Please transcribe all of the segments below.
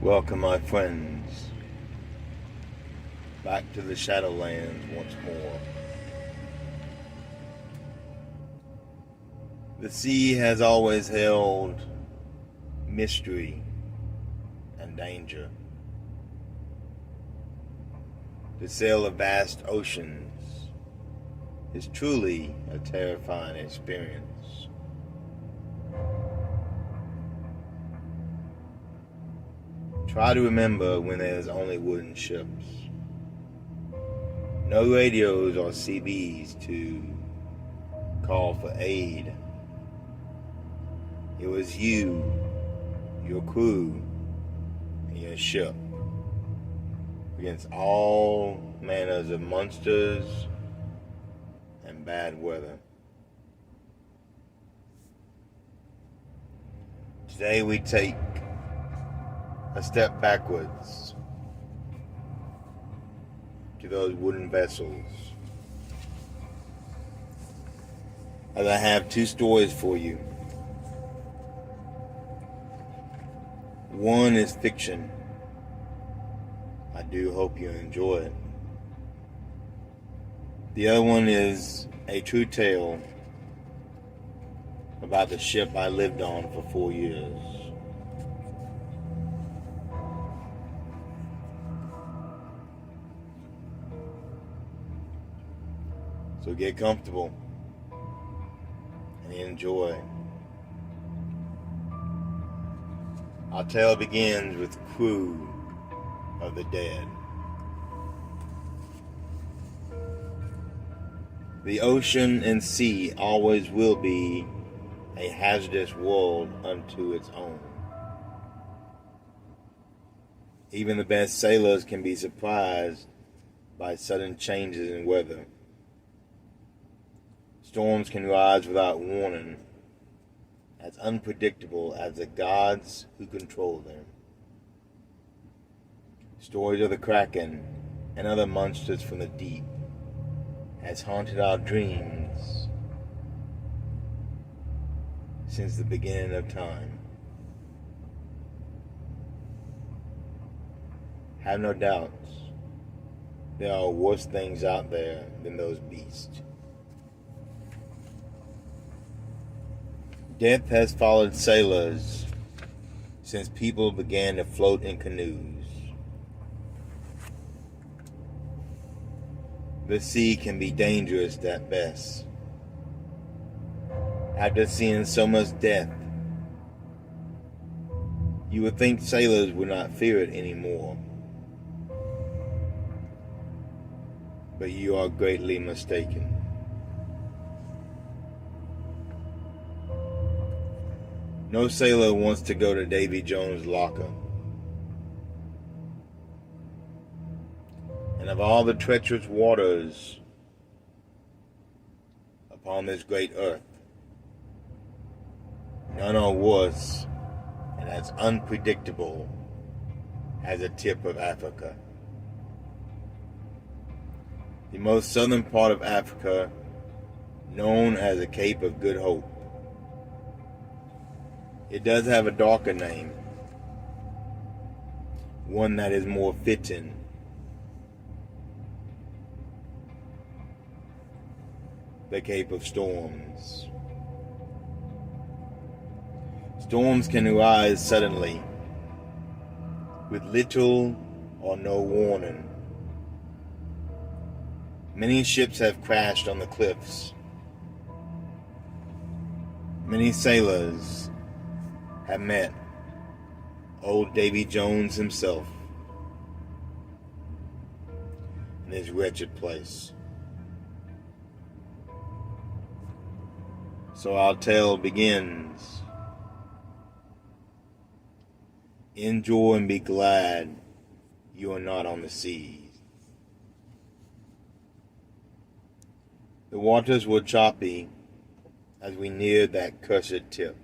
Welcome, my friends, back to the Shadowlands once more. The sea has always held mystery and danger. To sail the vast oceans is truly a terrifying experience. Try to remember when there's only wooden ships. No radios or CBs to call for aid. It was you, your crew, and your ship against all manners of monsters and bad weather. Today we take a step backwards to those wooden vessels, as I have two stories for you. One is fiction. I do hope you enjoy it. The other one is a true tale about the ship I lived on for 4 years. So get comfortable and enjoy. Our tale begins with Crew of the Dead. The ocean and sea always will be a hazardous world unto its own. Even the best sailors can be surprised by sudden changes in weather. Storms can rise without warning, as unpredictable as the gods who control them. Stories of the Kraken and other monsters from the deep has haunted our dreams since the beginning of time. Have no doubts, there are worse things out there than those beasts. Death has followed sailors since people began to float in canoes. The sea can be dangerous at best. After seeing so much death, you would think sailors would not fear it anymore. But you are greatly mistaken. No sailor wants to go to Davy Jones' locker. And of all the treacherous waters upon this great earth, none are worse and as unpredictable as the tip of Africa. The most southern part of Africa, known as the Cape of Good Hope. It does have a darker name, one that is more fitting. The Cape of Storms. Storms can arise suddenly, with little or no warning. Many ships have crashed on the cliffs. Many sailors have met old Davy Jones himself in this wretched place. So our tale begins. Enjoy and be glad you are not on the seas. The waters were choppy as we neared that cursed tip.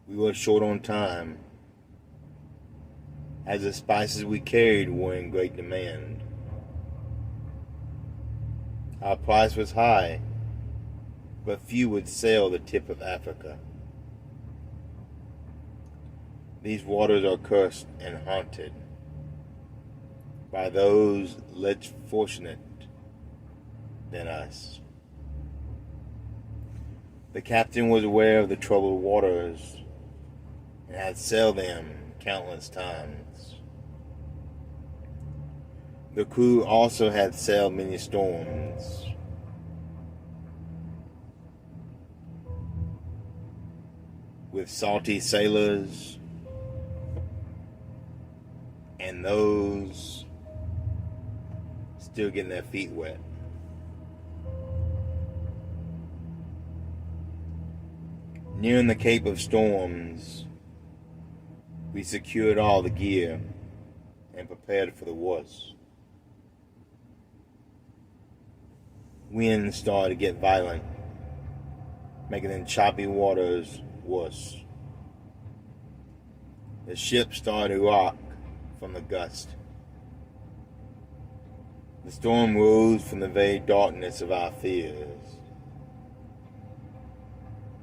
We were short on time, as the spices we carried were in great demand. Our price was high, but few would sail the tip of Africa. These waters are cursed and haunted by those less fortunate than us. The captain was aware of the troubled waters and had sailed them countless times. The crew also had sailed many storms. With salty sailors and those still getting their feet wet. Nearing the Cape of Storms, we secured all the gear and prepared for the worst. Winds started to get violent, making the choppy waters worse. The ship started to rock from the gust. The storm rose from the very darkness of our fears.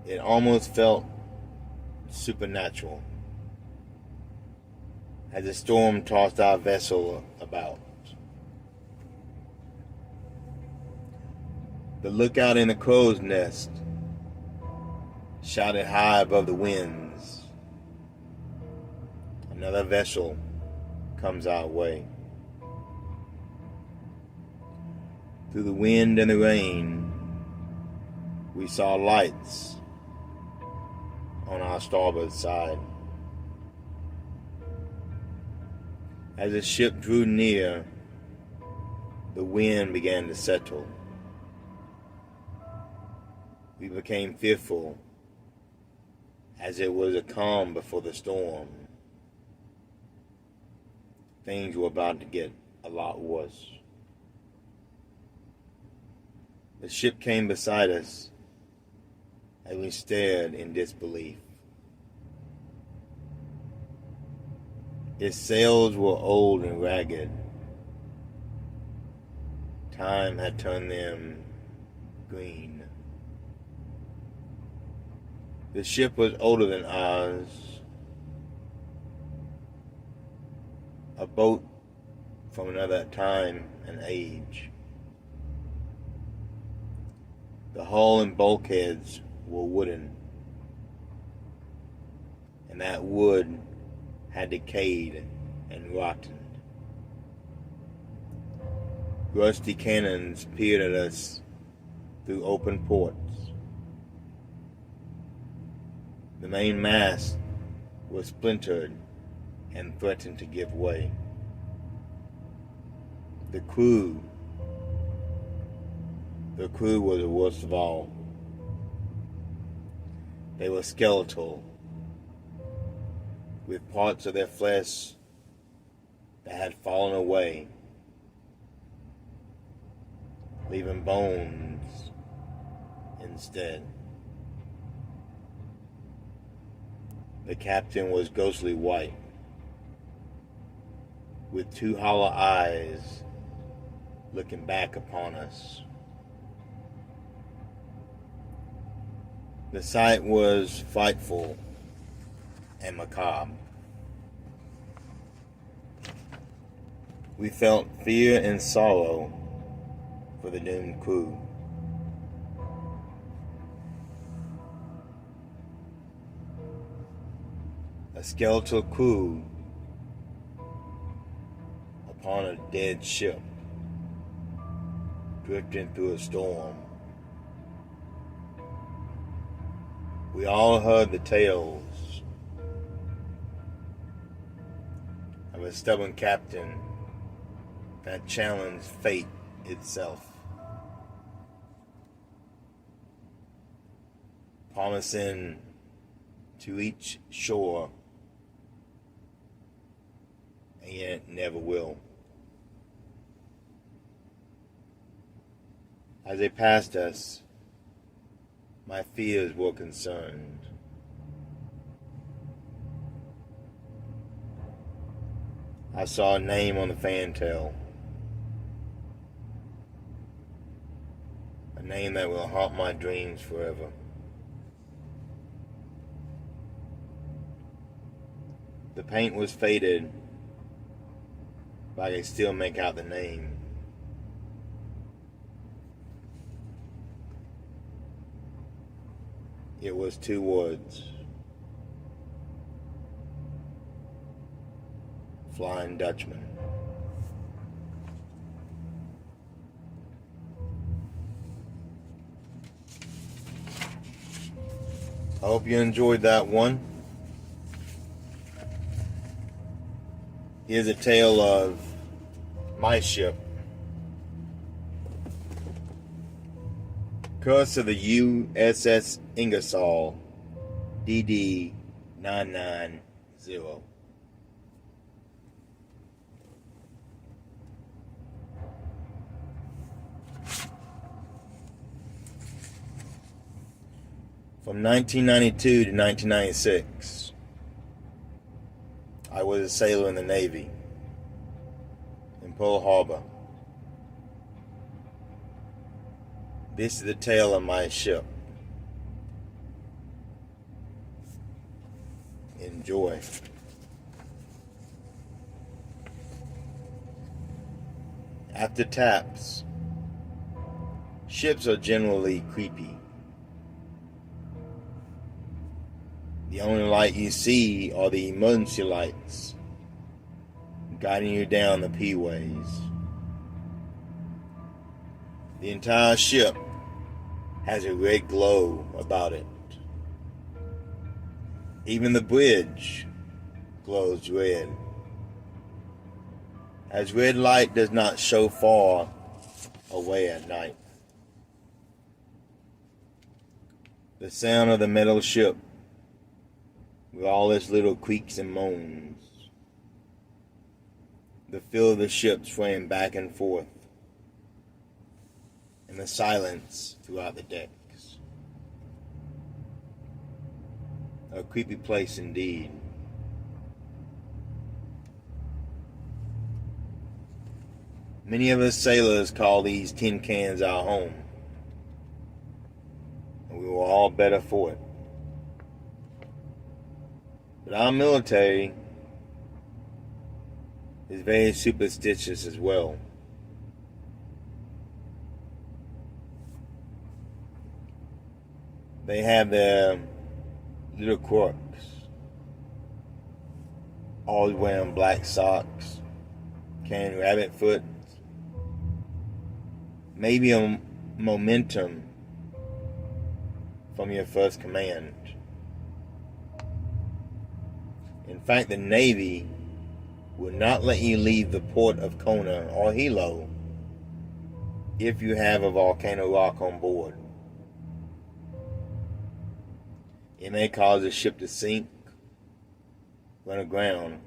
It almost felt supernatural as the storm tossed our vessel about. The lookout in the crow's nest shouted high above the winds. Another vessel comes our way. Through the wind and the rain, we saw lights on our starboard side. As the ship drew near, the wind began to settle. We became fearful, as it was a calm before the storm. Things were about to get a lot worse. The ship came beside us as we stared in disbelief. Its sails were old and ragged. Time had turned them green. The ship was older than ours, a boat from another time and age. The hull and bulkheads were wooden, and that wood had decayed and rotten. Rusty cannons peered at us through open ports. The main mast was splintered and threatened to give way. The crew was the worst of all. They were skeletal, with parts of their flesh that had fallen away, leaving bones instead. The captain was ghostly white, with two hollow eyes looking back upon us. The sight was frightful and macabre. We felt fear and sorrow for the doomed crew. A skeletal crew upon a dead ship, drifting through a storm. We all heard the tales of a stubborn captain that challenged fate itself, promising to each shore, and yet never will. As they passed us, my fears were concerned. I saw a name on the fantail, a name that will haunt my dreams forever. The paint was faded, but I could still make out the name. It was 2 words. Flying Dutchman. I hope you enjoyed that one. Here's a tale of my ship. Curse of the U.S.S. Ingersoll, DD 990. From 1992 to 1996, I was a sailor in the Navy in Pearl Harbor. This is the tale of my ship. Enjoy. After taps, ships are generally creepy. The only light you see are the emergency lights guiding you down the P-ways. The entire ship has a red glow about it. Even the bridge glows red, as red light does not show far away at night. The sound of the metal ship, with all its little creaks and moans, the feel of the ship swaying back and forth, and the silence throughout the decks. A creepy place indeed. Many of us sailors call these tin cans our home, and we were all better for it. But our military is very superstitious as well. They have their little quirks. Always wearing black socks, carrying rabbit foot. Maybe a momentum from your first command. In fact, the Navy will not let you leave the port of Kona or Hilo if you have a volcano rock on board. It may cause the ship to sink, run aground,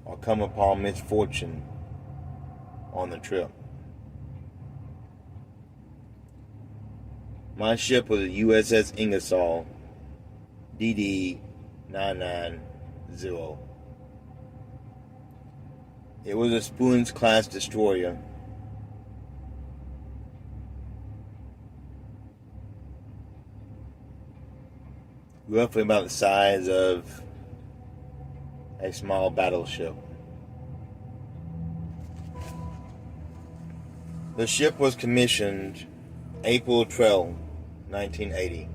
or come upon misfortune on the trip. My ship was a U.S.S. Ingersoll, DD 990. It was a Spoons-class destroyer. Roughly about the size of a small battleship. The ship was commissioned April 12, 1980.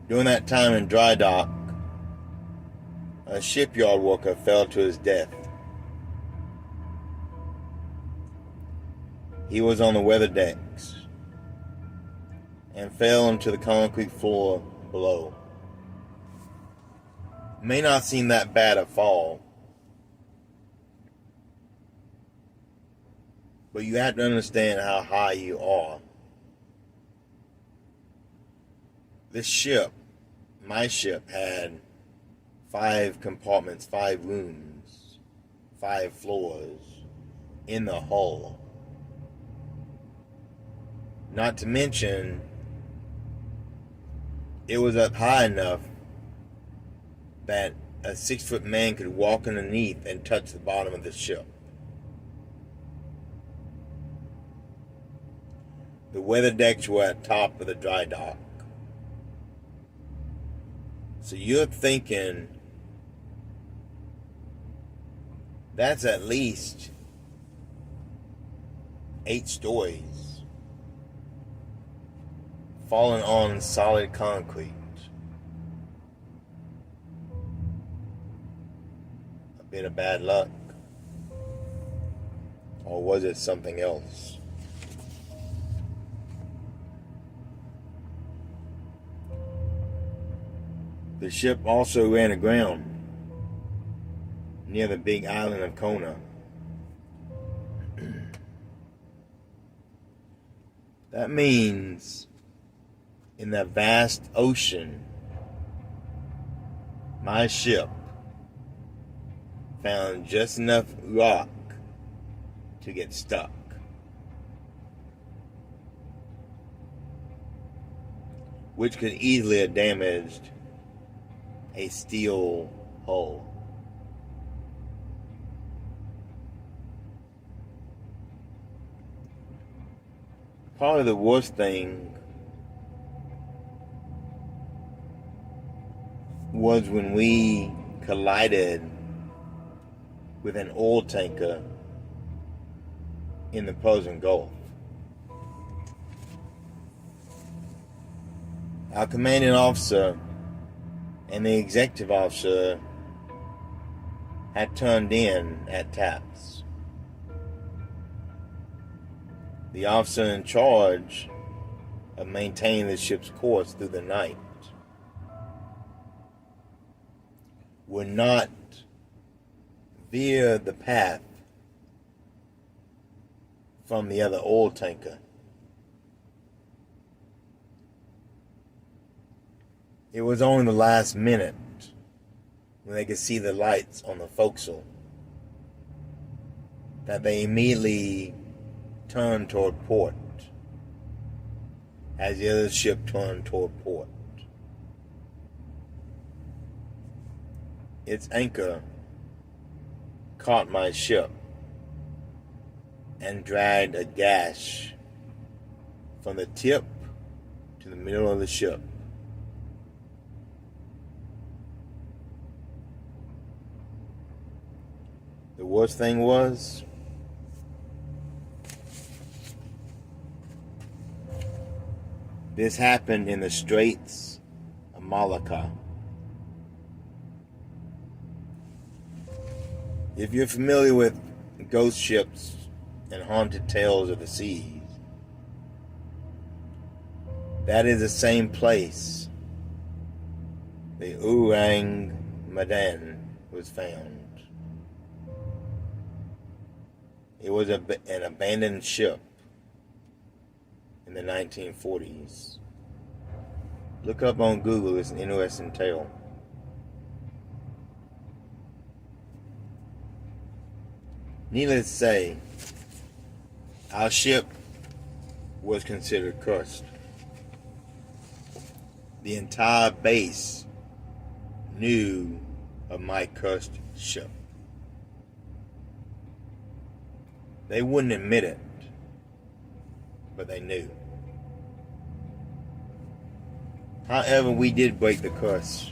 During that time in dry dock, a shipyard worker fell to his death. He was on the weather decks and fell into the concrete floor below. It may not seem that bad a fall, but you have to understand how high you are. This ship, my ship, had 5 compartments, 5 rooms, 5 floors in the hull. Not to mention, it was up high enough that a 6-foot man could walk underneath and touch the bottom of the ship. The weather decks were at top of the dry dock. So you're thinking that's at least 8 stories falling on solid concrete. A bit of bad luck. Or was it something else? The ship also ran aground near the big island of Kona. That means in the vast ocean, my ship found just enough rock to get stuck. Which could easily have damaged a steel hull. Probably the worst thing was when we collided with an oil tanker in the Persian Gulf. Our commanding officer and the executive officer had turned in at taps. The officer in charge of maintaining the ship's course through the night would not veer the path from the other oil tanker. It was only the last minute when they could see the lights on the forecastle that they immediately turned toward port as the other ship turned toward port. Its anchor caught my ship and dragged a gash from the tip to the middle of the ship. The worst thing was, this happened in the Straits of Malacca. If you're familiar with ghost ships and haunted tales of the seas, that is the same place the Orang Medan was found. It was an abandoned ship in the 1940s. Look up on Google, it's an interesting tale. Needless to say, our ship was considered cursed. The entire base knew of my cursed ship. They wouldn't admit it, but they knew. However, we did break the curse.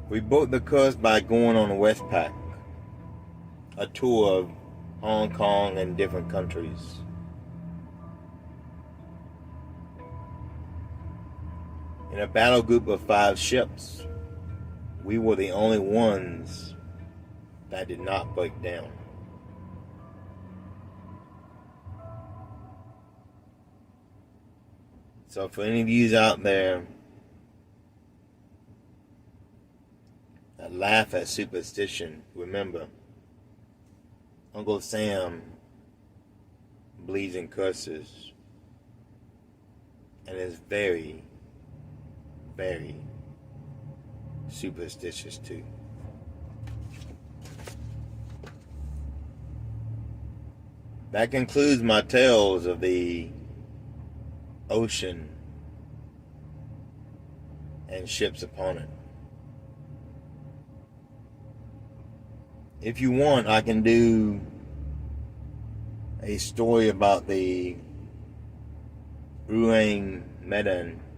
We broke the curse by going on a Westpac, a tour of Hong Kong and different countries. In a battle group of 5 ships, we were the only ones that did not break down. So for any of you out there that laugh at superstition, remember, Uncle Sam believes in curses and is very, very superstitious too. That concludes my tales of the ocean and ships upon it. If you want, I can do a story about the Ruang Medan